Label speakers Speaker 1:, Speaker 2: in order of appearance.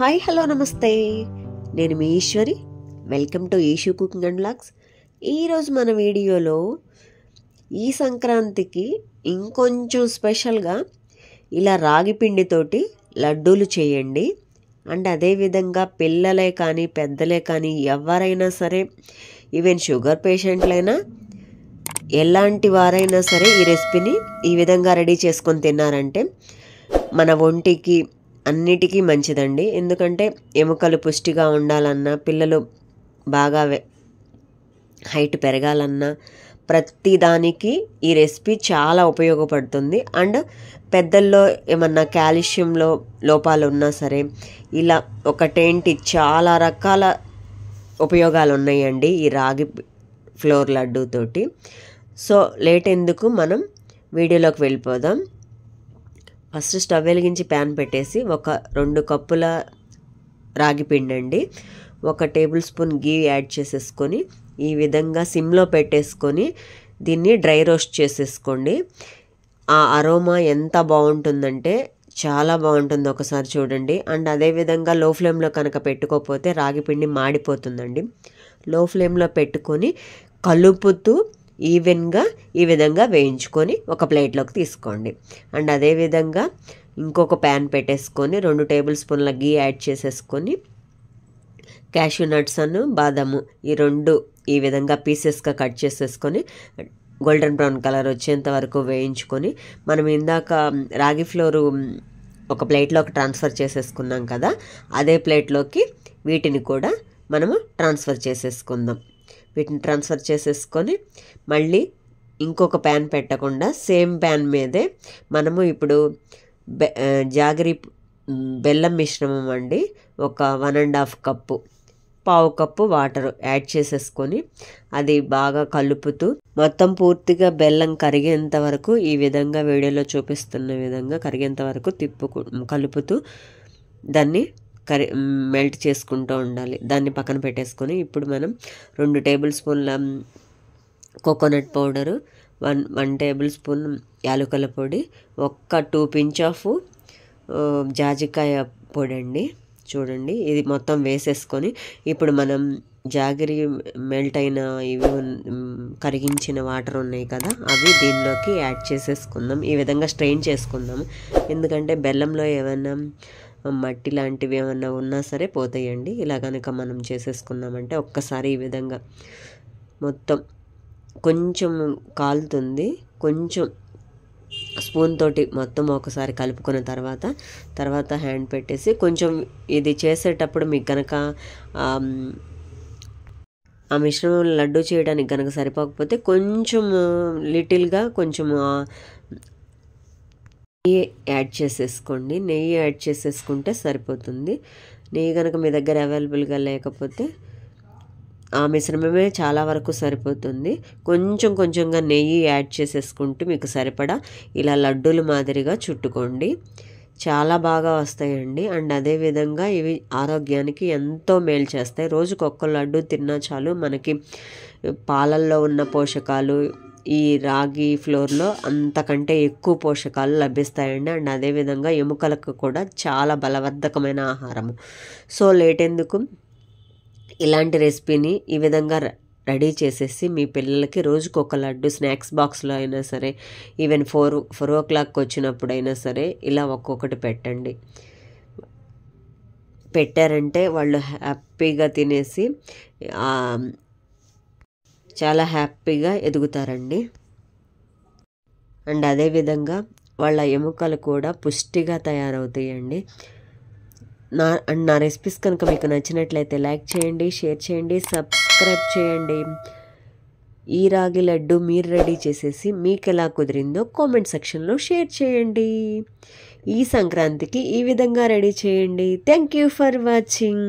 Speaker 1: Hi hello నమస్తే. నేను మీ Eshwari. Welcome to Eshu cooking and vlogs. ఈరోజు మన వీడియోలో ఈ సంక్రాంతికి ఇంకొంచెం స్పెషల్గా ఇలా రాగి పిండితోటి లడ్డూలు చేయండి. అండ్ అదేవిధంగా పిల్లలే కానీ పెద్దలే కానీ ఎవరైనా సరే, ఈవెన్ షుగర్ పేషెంట్లైనా ఎలాంటి వారైనా సరే ఈ రెసిపీని ఈ విధంగా రెడీ చేసుకొని తిన్నారంటే మన ఒంటికి అన్నిటికీ మంచిదండి. ఎందుకంటే ఎముకలు పుష్టిగా ఉండాలన్నా, పిల్లలు బాగా హైట్ పెరగాలన్నా ప్రతి దానికి ఈ రెసిపీ చాలా ఉపయోగపడుతుంది. అండ్ పెద్దల్లో ఏమన్నా కాల్షియంలో లోపాలు ఉన్నా సరే ఇలా ఒకటేంటి చాలా రకాల ఉపయోగాలు ఉన్నాయండి ఈ రాగి ఫ్లోర్ లడ్డూతోటి. సో లేట్ ఎందుకు, మనం వీడియోలోకి వెళ్ళిపోదాం. ఫస్ట్ స్టవ్ వెలిగించి ప్యాన్ పెట్టేసి 2 కప్పుల రాగి పిండి అండి, 1 టేబుల్ స్పూన్ గీ యాడ్ చేసేసుకొని ఈ విధంగా సిమ్లో పెట్టేసుకొని దీన్ని డ్రై రోస్ట్ చేసేసుకోండి. ఆ అరోమా ఎంత బాగుంటుందంటే చాలా బాగుంటుంది, ఒకసారి చూడండి. అండ్ అదేవిధంగా లో ఫ్లేమ్లో కనుక పెట్టుకోకపోతే రాగి పిండి మాడిపోతుందండి. లో ఫ్లేమ్లో పెట్టుకొని కలుపుతూ ఈవెన్గా ఈ విధంగా వేయించుకొని ఒక ప్లేట్లోకి తీసుకోండి. అండ్ అదేవిధంగా ఇంకొక ప్యాన్ పెట్టేసుకొని 2 టేబుల్ స్పూన్ల గీ యాడ్ చేసేసుకొని క్యాష్యూ నట్స్ అను బాదాము ఈ 2 ఈ విధంగా పీసెస్గా కట్ చేసేసుకొని గోల్డెన్ బ్రౌన్ కలర్ వచ్చేంత వరకు వేయించుకొని, మనం ఇందాక రాగి ఫ్లోరు ఒక ప్లేట్లోకి ట్రాన్స్ఫర్ చేసేసుకున్నాం కదా, అదే ప్లేట్లోకి వీటిని కూడా మనము ట్రాన్స్ఫర్ చేసేసుకుందాం. వీటిని ట్రాన్స్ఫర్ చేసేసుకొని మళ్ళీ ఇంకొక ప్యాన్ పెట్టకుండా సేమ్ ప్యాన్ మీదే మనము ఇప్పుడు జాగరి బెల్లం మిశ్రమం అండి, ఒక 1.5 కప్పు, 1/2 కప్పు వాటర్ యాడ్ చేసేసుకొని అది బాగా కలుపుతూ మొత్తం పూర్తిగా బెల్లం కరిగేంత వరకు ఈ విధంగా వీడియోలో చూపిస్తున్న విధంగా కరిగేంత వరకు కలుపుతూ దాన్ని మెల్ట్ చేసుకుంటూ ఉండాలి. దాన్ని పక్కన పెట్టేసుకొని ఇప్పుడు మనం 2 టేబుల్ స్పూన్ల కోకోనట్ పౌడరు, 1 టేబుల్ స్పూన్ యాలకుల పొడి, 2 పించ్ ఆఫ్ జాజికాయ పొడి అండి. చూడండి, ఇది మొత్తం వేసేసుకొని ఇప్పుడు మనం జాగరి మెల్ట్ అయిన ఇవి కరిగించిన వాటర్ ఉన్నాయి కదా, అవి దీనిలోకి యాడ్ చేసేసుకుందాం. ఈ విధంగా స్ట్రెయిన్ చేసుకుందాం, ఎందుకంటే బెల్లంలో ఏమైనా మట్టి లాంటివి ఏమన్నా ఉన్నా సరే పోతాయండి. ఇలా కనుక మనం చేసేసుకున్నామంటే ఒక్కసారి ఈ విధంగా మొత్తం కొంచెం కాలుతుంది, కొంచెం స్పూన్ తోటి మొత్తం ఒకసారి కలుపుకున్న తర్వాత హ్యాండ్ పెట్టేసి కొంచెం ఇది చేసేటప్పుడు మీకు కనుక ఆ మిశ్రమం లడ్డు చేయడానికి కనుక సరిపోకపోతే కొంచెం లిటిల్గా కొంచెం నెయ్యి యాడ్ చేసేసుకోండి. నెయ్యి యాడ్ చేసేసుకుంటే సరిపోతుంది. నెయ్యి కనుక మీ దగ్గర అవైలబుల్గా లేకపోతే ఆ మిశ్రమమే చాలా వరకు సరిపోతుంది. కొంచెంగా నెయ్యి యాడ్ చేసేసుకుంటూ మీకు సరిపడా ఇలా లడ్డూలు మాదిరిగా చుట్టుకోండి, చాలా బాగా వస్తాయండి. అండ్ అదేవిధంగా ఇవి ఆరోగ్యానికి ఎంతో మేలు చేస్తాయి. రోజుకు 1 లడ్డు తిన్నా చాలు, మనకి పాలల్లో ఉన్న పోషకాలు ఈ రాగి ఫ్లోర్లో అంతకంటే ఎక్కువ పోషకాలు లభిస్తాయండి. అండ్ అదేవిధంగా ఎముకలకు కూడా చాలా బలవర్ధకమైన ఆహారము. సో లేట్ ఎందుకు, ఇలాంటి రెసిపీని ఈ విధంగా రెడీ చేసేసి మీ పిల్లలకి రోజుకు 1 లడ్డు స్నాక్స్ బాక్స్లో అయినా సరే, ఈవెన్ 4 o'clock వచ్చినప్పుడు అయినా సరే ఇలా ఒక్కొక్కటి పెట్టండి. పెట్టారంటే వాళ్ళు హ్యాపీగా తినేసి చాలా హ్యాపీగా ఎదుగుతారండి. అండ్ అదేవిధంగా వాళ్ళ ఎముకలు కూడా పుష్టిగా తయారవుతాయండి. నా రెసిపీస్ కనుక మీకు నచ్చినట్లయితే లైక్ చేయండి, షేర్ చేయండి, సబ్స్క్రైబ్ చేయండి. ఈ రాగి లడ్డు మీరు రెడీ చేసేసి మీకు ఎలా కుదిరిందో కామెంట్ సెక్షన్లో షేర్ చేయండి. ఈ సంక్రాంతికి ఈ విధంగా రెడీ చేయండి. Thank you for watching.